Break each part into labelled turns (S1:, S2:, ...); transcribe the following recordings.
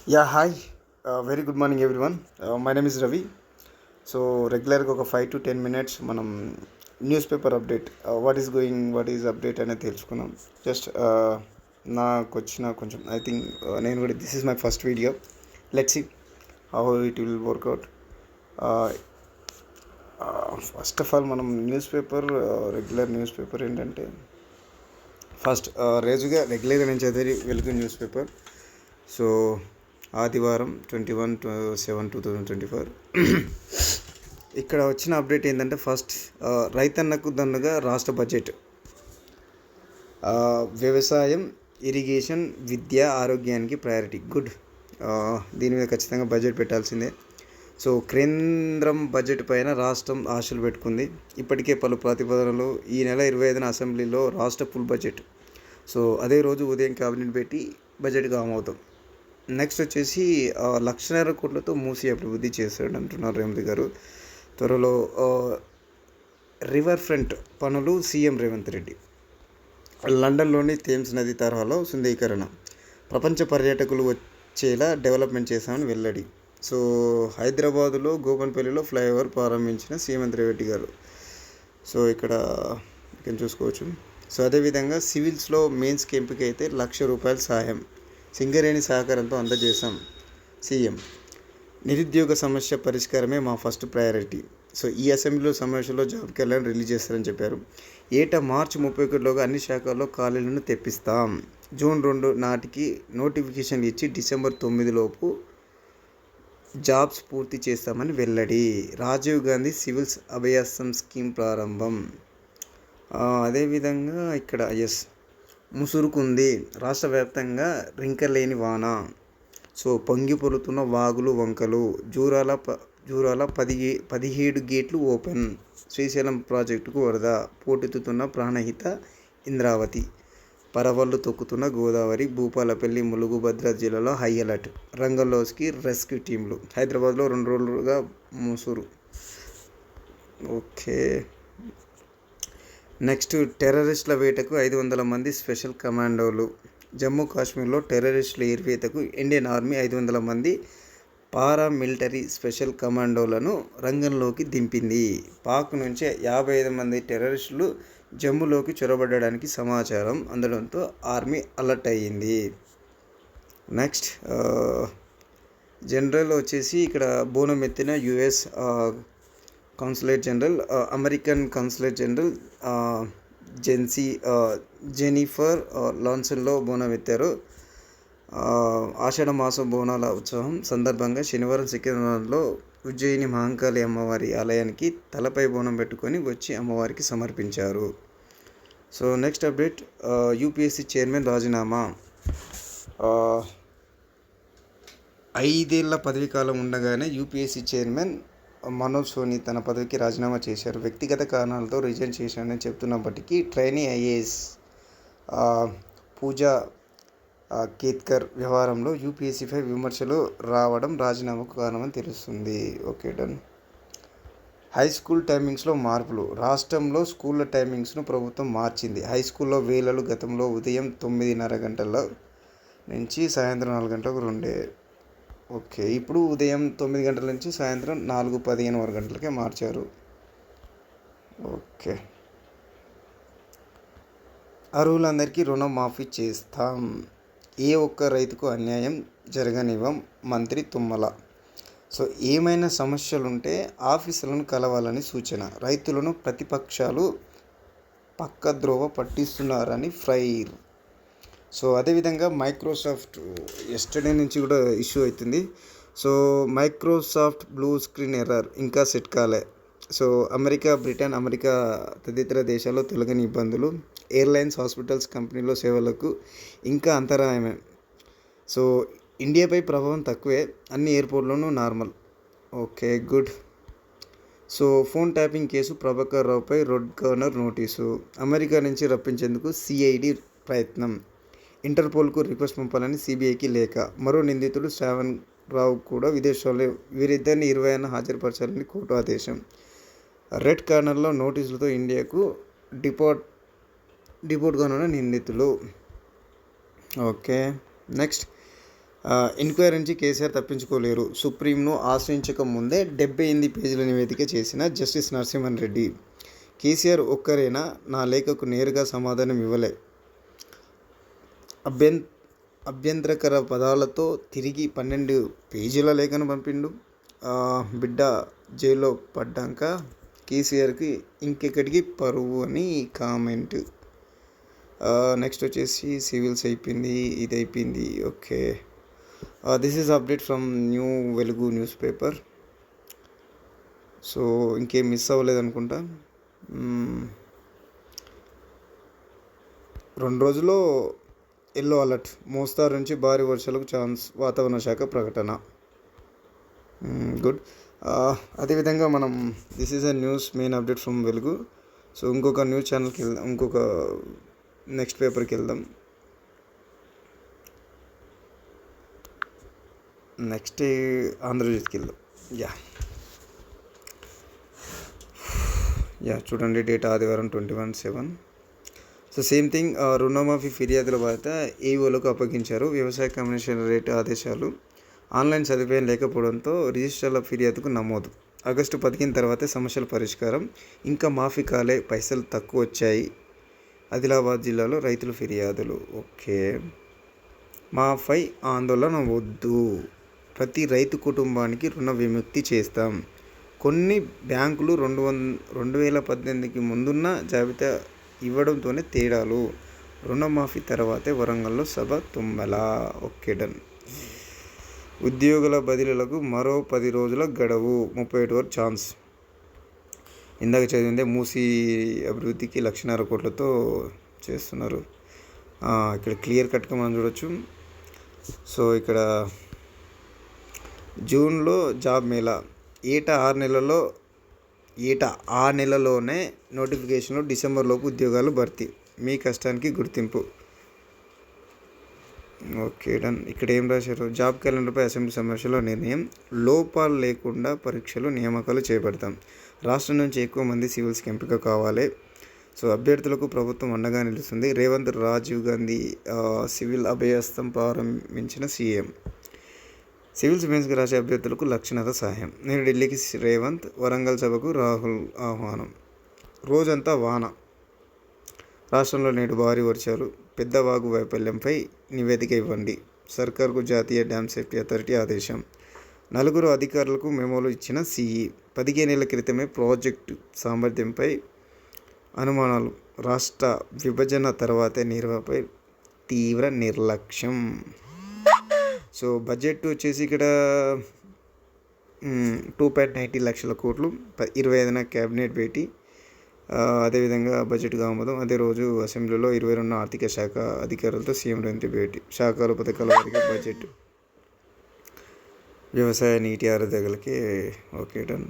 S1: Yeah, hi. Very good morning, everyone. My name is Ravi. So రెగ్యులర్గా ఒక 5 to 10 minutes మనం news paper update what is update అనేది తెలుసుకుందాం. Just నాకు వచ్చిన కొంచెం ఐ థింక్ నేను కూడా this is my first video. Let's see how it will work out. First of all మనం రెగ్యులర్ న్యూస్ పేపర్ ఏంటంటే ఫస్ట్ రెగ్యులర్గా నేను చదివి వెలుగు న్యూస్ పేపర్. సో ఆదివారం 21/7/2024 ఇక్కడ వచ్చిన అప్డేట్ ఏంటంటే ఫస్ట్ రైతన్నకు దన్నుగా రాష్ట్ర బడ్జెట్. వ్యవసాయం, ఇరిగేషన్, విద్య, ఆరోగ్యానికి ప్రయారిటీ. గుడ్. దీని మీద ఖచ్చితంగా బడ్జెట్ పెట్టాల్సిందే. సో కేంద్రం బడ్జెట్ పైన రాష్ట్రం ఆశలు పెట్టుకుంది. ఇప్పటికే పలు ప్రతిపాదనలు. ఈ నెల 25న అసెంబ్లీలో రాష్ట్ర ఫుల్ బడ్జెట్. సో అదే రోజు ఉదయం క్యాబినెట్ పెట్టి బడ్జెట్గా ఆమవుతాం. నెక్స్ట్ వచ్చేసి 1,50,000 కోట్లతో మూసి అభివృద్ధి చేశాడు అంటున్నారు రేవంత్ గారు. త్వరలో రివర్ ఫ్రంట్ పనులు సీఎం రేవంత్ రెడ్డి. లండన్లోని థేమ్స్ నది తరహాలో సుందరీకరణ. ప్రపంచ పర్యాటకులు వచ్చేలా డెవలప్మెంట్ చేశామని వెల్లడి. సో హైదరాబాదులో గోపన్పల్లిలో ఫ్లైఓవర్ ప్రారంభించిన సీఎం రేవంత్ గారు. సో ఇక్కడ చూసుకోవచ్చు. సో అదేవిధంగా సివిల్స్లో మెయిన్స్కి ఎంపికైతే ₹1,00,000 సహాయం సింగరేణి సహకారంతో అందజేశాం సీఎం. నిరుద్యోగ సమస్య పరిష్కారమే మా ఫస్ట్ ప్రయారిటీ. సో ఈ అసెంబ్లీలో సమావేశంలో జాబ్ క్యాలెండర్ రిలీజ్ చేస్తారని చెప్పారు. ఏటా మార్చి 31లోగా అన్ని శాఖల్లో ఖాళీలను తెప్పిస్తాం. జూన్ 2 నాటికి నోటిఫికేషన్ ఇచ్చి డిసెంబర్ 9 లోపు జాబ్స్ పూర్తి చేస్తామని వెల్లడి. రాజీవ్ గాంధీ సివిల్స్ అభయాసం స్కీమ్ ప్రారంభం. అదేవిధంగా ఇక్కడ ముసురుకుంది రాష్ట్ర వ్యాప్తంగా రింకలేని వాన. సో పొంగి పొరుతున్న వాగులు, వంకలు. జూరాల 17 గేట్లు ఓపెన్. శ్రీశైలం ప్రాజెక్టుకు వరద. పోటెత్తుతున్న ప్రాణహిత ఇంద్రావతి. పరవళ్లు తొక్కుతున్న గోదావరి. భూపాలపల్లి, ములుగు, భద్రాద్రి జిల్లాలో హై అలర్ట్. రంగంలోకి రెస్క్యూ టీంలు. హైదరాబాద్లో 2 రోజులుగా ముసురు. ఓకే. నెక్స్ట్ టెర్రరిస్టుల వేటకు 500 మంది స్పెషల్ కమాండోలు. జమ్మూ కాశ్మీర్లో టెర్రరిస్టుల ఏరివేతకు ఇండియన్ ఆర్మీ 500 మంది పారామిలిటరీ స్పెషల్ కమాండోలను రంగంలోకి దింపింది. పాక్ నుంచి 55 మంది టెర్రరిస్టులు జమ్మూలోకి చొరబడడానికి సమాచారం అందడంతో ఆర్మీ అలర్ట్ అయ్యింది. నెక్స్ట్ జనరల్ వచ్చేసి ఇక్కడ బోనం ఎత్తిన US consulate general, American consulate general Jennifer లాన్సన్లో బోనం ఎత్తారు. ఆషాఢ మాసం బోనాల ఉత్సవం సందర్భంగా శనివారం సికింద్రాబాద్లో ఉజ్జయిని మహంకాళి అమ్మవారి ఆలయానికి తలపై బోనం పెట్టుకొని వచ్చి అమ్మవారికి సమర్పించారు. So next update, UPSC chairman రాజీనామా. 5 ఏళ్ల పదవీ కాలం ఉండగానే యూపీఎస్సీ చైర్మన్ మనోజ్ సోని తన పదవికి రాజీనామా చేశారు. వ్యక్తిగత కారణాలతో రిజైన్ చేశానని చెప్తున్నప్పటికీ ట్రైనీ ఐఏఎస్ పూజా కేత్కర్ వ్యవహారంలో యూపీఎస్సీపై విమర్శలు రావడం రాజీనామాకు కారణమని తెలుస్తుంది. Okay, done. హై స్కూల్ టైమింగ్స్లో మార్పులు. రాష్ట్రంలో స్కూళ్ళ టైమింగ్స్ను ప్రభుత్వం మార్చింది. హై స్కూల్లో వేళలు గతంలో ఉదయం 9:30 గంటల నుంచి సాయంత్రం 4 గంటలకు ఉండే. ఓకే, ఇప్పుడు ఉదయం 9 గంటల నుంచి సాయంత్రం 4:15 గంటలకే మార్చారు. ఓకే. అర్హులందరికీ రుణం మాఫీ చేస్తాం. ఏ ఒక్క రైతుకు అన్యాయం జరగనివ్వం మంత్రి తుమ్మల. సో ఏమైనా సమస్యలుంటే ఆఫీసులను కలవాలని సూచన. రైతులను ప్రతిపక్షాలు పక్కద్రోవ పట్టిస్తున్నారని ఫైర్. సో అదేవిధంగా మైక్రోసాఫ్ట్ ఎస్టర్డే నుంచి కూడా ఇష్యూ అవుతుంది. So Microsoft blue screen error ఇంకా సెట్ కాలే. సో బ్రిటన్, అమెరికా తదితర దేశాల్లో తొలగని ఇబ్బందులు. ఎయిర్లైన్స్, హాస్పిటల్స్, కంపెనీలో సేవలకు ఇంకా అంతరాయమే. సో ఇండియాపై ప్రభావం తక్కువే, అన్ని ఎయిర్పోర్ట్లోనూ normal. Okay, good. So phone tapping case Prabhakar రావుపై రోడ్ గవర్నర్ నోటీసు. అమెరికా నుంచి రప్పించేందుకు సిఐడి ప్రయత్నం. ఇంటర్పోల్కు రిక్వెస్ట్ పంపాలని సిబిఐకి లేఖ. మరో నిందితుడు శ్రావణ్ రావు కూడా విదేశాల్లో. వీరిద్దరిని 20న హాజరుపరచాలని కోర్టు ఆదేశం. రెడ్ కార్నర్లో నోటీసులతో ఇండియాకు డిపోర్ట్ కానున్న నిందితులు. ఓకే, నెక్స్ట్ ఎంక్వైరీ నుంచి కేసీఆర్ తప్పించుకోలేరు. సుప్రీంను ఆశ్రయించక ముందే 78 పేజీల నివేదిక చేసిన జస్టిస్ నరసింహన్ రెడ్డి. కేసీఆర్ ఒక్కరేనా నా లేఖకు నేరుగా సమాధానం ఇవ్వలే. అభ్యంతరకర పదాలతో తిరిగి 12 పేజీల లేఖను పంపిండు. బిడ్డ జైల్లో పడ్డాక కేసీఆర్కి ఇంకెక్కడికి పరువు అని కామెంట్. నెక్స్ట్ వచ్చేసి సివిల్స్ అయిపోయింది, ఇది అయిపోయింది. Okay, this is update from new వెలుగు న్యూస్ పేపర్. సో ఇంకేం మిస్ అవ్వలేదు అనుకుంటా. 2 రోజుల్లో ఎల్లో అలర్ట్, మోస్తారు నుంచి భారీ వర్షాలకు ఛాన్స్, వాతావరణ శాఖ ప్రకటన. గుడ్. అదేవిధంగా మనం this is a news main update from వెలుగు. సో ఇంకొక న్యూస్ ఛానల్కి వెళ్దాం, ఇంకొక నెక్స్ట్ పేపర్కి వెళ్దాం. నెక్స్ట్ ఆంధ్రజ్యోతికి వెళ్దాం. చూడండి, డేట్ ఆదివారం 21/7. సో సేమ్ థింగ్, రుణమాఫీ ఫిర్యాదుల బాధ్యత ఏఓలకు అప్పగించారు. వ్యవసాయ కమిషన్ రేటు ఆదేశాలు. ఆన్లైన్ సదుపాయం లేకపోవడంతో రిజిస్టర్ల ఫిర్యాదుకు నమోదు. ఆగస్టు 15 తర్వాతే సమస్యల పరిష్కారం. ఇంకా మాఫీ కాలే, పైసలు తక్కువ వచ్చాయి. ఆదిలాబాద్ జిల్లాలో రైతుల ఫిర్యాదులు. ఓకే, మాపై ఆందోళన వద్దు, ప్రతి రైతు కుటుంబానికి రుణ విముక్తి చేస్తాం. కొన్ని బ్యాంకులు 2018కి ముందున్న జాబితా ఇవ్వడంతోనే తేడాలు. రుణమాఫీ తర్వాతే వరంగల్లో సభ తుమ్మల. Okay, done. ఉద్యోగుల బదిలీలకు మరో 10 రోజుల గడువు, 31 వరకు ఛాన్స్. ఇందాక చదివిందే మూసీ అభివృద్ధికి 1.5 కోట్లతో చేస్తున్నారు. ఇక్కడ క్లియర్ కట్గా మనం చూడొచ్చు. సో ఇక్కడ జూన్లో జాబ్ మేళా, ఏటా 6 నెలల్లోనే నోటిఫికేషన్లు, డిసెంబర్లోపు ఉద్యోగాలు భర్తీ, మీ కష్టానికి గుర్తింపు. Okay, done. ఇక్కడ ఏం రాశారు? జాబ్ క్యాలెండర్పై అసెంబ్లీ సమావేశంలో నిర్ణయం. లోపాలు లేకుండా పరీక్షలు, నియామకాలు చేపడతాం. రాష్ట్రం నుంచి ఎక్కువ మంది సివిల్స్కి ఎంపిక కావాలి. సో అభ్యర్థులకు ప్రభుత్వం అండగా నిలుస్తుంది. రేవంత్ రాజీవ్ గాంధీ సివిల్ అభయహస్తం ప్రారంభించిన సీఎం. సివిల్స్ మెయిన్స్కి రాసే అభ్యర్థులకు 1,00,000 సహాయం. నేను ఢిల్లీకి రేవంత్, వరంగల్ సభకు రాహుల్ ఆహ్వానం. రోజంతా వాన. రాష్ట్రంలో నేడు భారీ వర్షాలు. పెద్దవాగు వైఫల్యంపై నివేదిక ఇవ్వండి. సర్కార్కు జాతీయ డ్యామ్ సేఫ్టీ అథారిటీ ఆదేశం. 4 అధికారులకు మెమోలు ఇచ్చిన సీఈ. 15 ఏళ్ల క్రితమే ప్రాజెక్టు సామర్థ్యంపై అనుమానాలు. రాష్ట్ర విభజన తర్వాతే నిర్వహణపై తీవ్ర నిర్లక్ష్యం. సో బడ్జెట్ వచ్చేసి ఇక్కడ 2.90 లక్షల కోట్లు. 25న క్యాబినెట్ భేటీ. అదేవిధంగా బడ్జెట్గా ఆమోదం. అదే రోజు అసెంబ్లీలో 22న ఆర్థిక శాఖ అధికారులతో సీఎం రేవంత్ భేటీ. శాఖలు, పథకాల వారిగా బడ్జెట్. వ్యవసాయ నీటి ఆరుదలకి. Okay, done.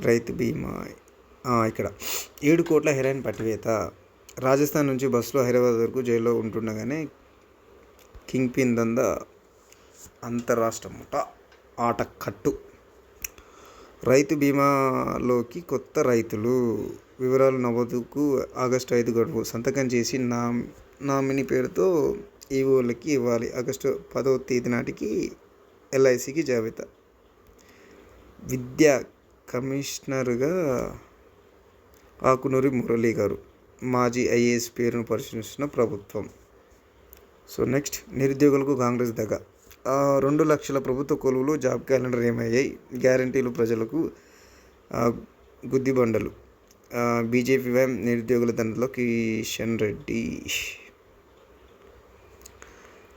S1: రైతు బీమా. ఇక్కడ 7 కోట్ల హెరాయిన్ పట్టివేత. రాజస్థాన్ నుంచి బస్సులో హైదరాబాద్ వరకు జైల్లో ఉంటుండగానే కింగ్ పిన్ దందా అంతరాష్ట్ర ముఠ ఆట కట్టు. రైతు బీమాలోకి కొత్త రైతులు వివరాలు నమోదుకు ఆగస్టు 5 గడువు. సంతకం చేసి నామినీ పేరుతో ఈఓలకి ఇవ్వాలి. ఆగస్టు 10వ తేదీ నాటికి ఎల్ఐసికి జాబితా. విద్యా కమిషనర్గా ఆకునూరి మురళీ గారు. మాజీ ఐఏఎస్ పేరును పరిశీలిస్తున్న ప్రభుత్వం. సో నెక్స్ట్, నిరుద్యోగులకు కాంగ్రెస్ దగ్గ. 2 లక్షల ప్రభుత్వ కొలువులు. జాబ్ క్యాలెండర్ ఏమయ్యాయి? గ్యారంటీలు ప్రజలకు గుద్దిబండలు. బీజేపీ వ్యామ్ నిరుద్యోగుల దండలో కిషన్ రెడ్డి.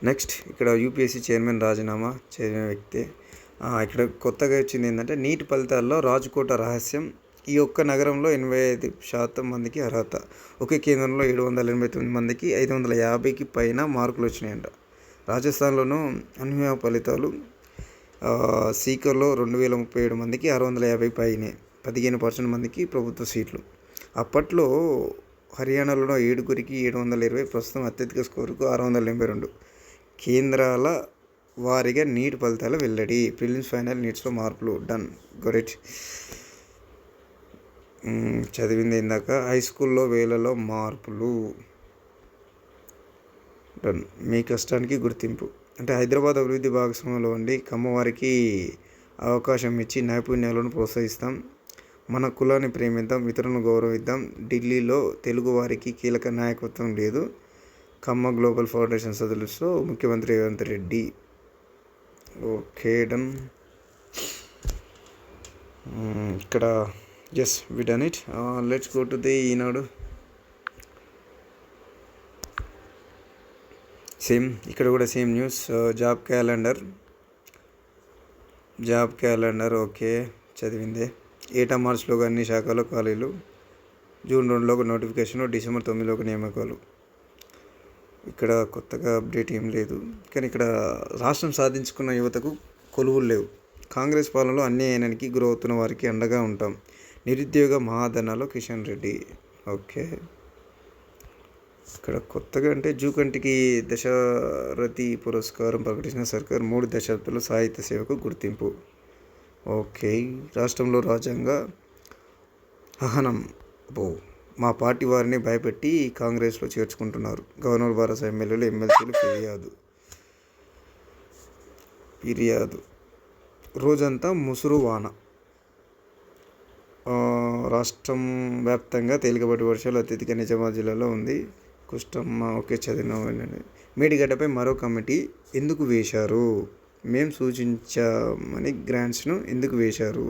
S1: నెక్స్ట్, ఇక్కడ యూపీఎస్సీ చైర్మన్ రాజీనామా చేసిన వ్యక్తే. ఇక్కడ కొత్తగా వచ్చింది ఏంటంటే, నీట్ ఫలితాల్లో రాజ్కోట రహస్యం. ఈ ఒక్క నగరంలో 85% మందికి అర్హత. ఒకే కేంద్రంలో 789 మందికి 550కి పైన మార్కులు వచ్చినాయంట. రాజస్థాన్లోనూ అన్వయ ఫలితాలు. సీకర్లో 2037 మందికి 650 పైనే, 15% మందికి ప్రభుత్వ సీట్లు. అప్పట్లో హర్యానాలోనూ 7గురికి 720, ప్రస్తుతం అత్యధిక స్కోరుకు 682. కేంద్రాల వారీగా నీట్ ఫలితాలు వెల్లడి. ప్రిలిమ్స్, ఫైనల్, నీట్స్లో మార్పులు. డన్. గొరెట్. చదివింది ఇందాక. హై స్కూల్లో వేలలో మార్పులు. కాటన్ మీ కష్టానికి గుర్తింపు. అంటే హైదరాబాద్ అభివృద్ధి భాగస్వామ్యంలో ఉండి కమ్మవారికి అవకాశం ఇచ్చి నైపుణ్యాలను ప్రోత్సహిస్తాం. మన కులాన్ని ప్రేమిద్దాం, ఇతరులను గౌరవిద్దాం. ఢిల్లీలో తెలుగువారికి కీలక నాయకత్వం లేదు. కమ్మ గ్లోబల్ ఫౌండేషన్ సదస్సులో ముఖ్యమంత్రి రేవంత్ రెడ్డి. Okay done. ఇక్కడ yes we done it. Let's go to the Eenadu. Same ఇక్కడ కూడా same news. Job calendar okay చదివిందే. ఏటా మార్చిలోగా అన్ని శాఖల్లో ఖాళీలు, జూన్ 2లోకి నోటిఫికేషన్, డిసెంబర్ 9లోకి నియామకాలు. ఇక్కడ కొత్తగా అప్డేట్ ఏం లేదు. కానీ ఇక్కడ రాష్ట్రం సాధించుకున్న యువతకు కొలువులు లేవు. కాంగ్రెస్ పాలనలో అన్యాయానికి గురవుతున్న వారికి అండగా ఉంటాం. నిరుద్యోగ మహాధనాలో కిషన్ రెడ్డి. ఓకే ఇక్కడ కొత్తగా అంటే జూకంటికి దశరథి పురస్కారం ప్రకటించిన సర్కార్ 3 దశాబ్దాల సాహిత్య సేవకు గుర్తింపు. ఓకే రాష్ట్రంలో రాజ్యాంగ హననం. మా పార్టీ వారిని భయపెట్టి కాంగ్రెస్లో చేర్చుకుంటున్నారు. గవర్నర్ భరోసా ఎమ్మెల్యేలు ఎమ్మెల్సీలు ఫిర్యాదు. రోజంతా ముసురు వాన. రాష్ట్రం వ్యాప్తంగా తేలికపాటి వర్షాలు. అత్యధిక నిజామాబాద్ జిల్లాలో ఉంది. కుష్టమ్మ ఓకే చదివినామండి. మేడిగడ్డపై మరో కమిటీ ఎందుకు వేశారు? మేం సూచించామని గ్రాంట్స్ను ఎందుకు వేశారు?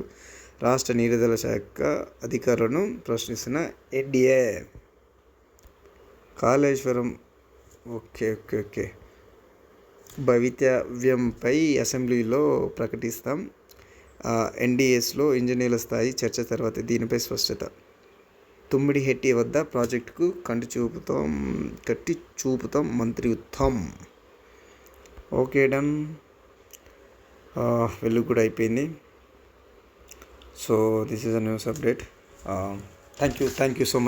S1: రాష్ట్ర నీటిపారుదల శాఖ అధికారులను ప్రశ్నిస్తున్న ఎన్డీఏ. కాళేశ్వరం ఓకే భవితవ్యంపై అసెంబ్లీలో ప్రకటిస్తాం. ఎన్డీఎస్లో ఇంజనీర్ల స్థాయి చర్చ తర్వాత దీనిపై స్పష్టత. తుమ్మిడిహెట్టి వద్ద ప్రాజెక్టుకు కట్టి చూపుతాం మంత్రి ఉత్తమ్. Okay done. వెలుగు కూడా అయిపోయింది. So this is a news update. Thank you so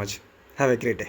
S1: much. Have a great day.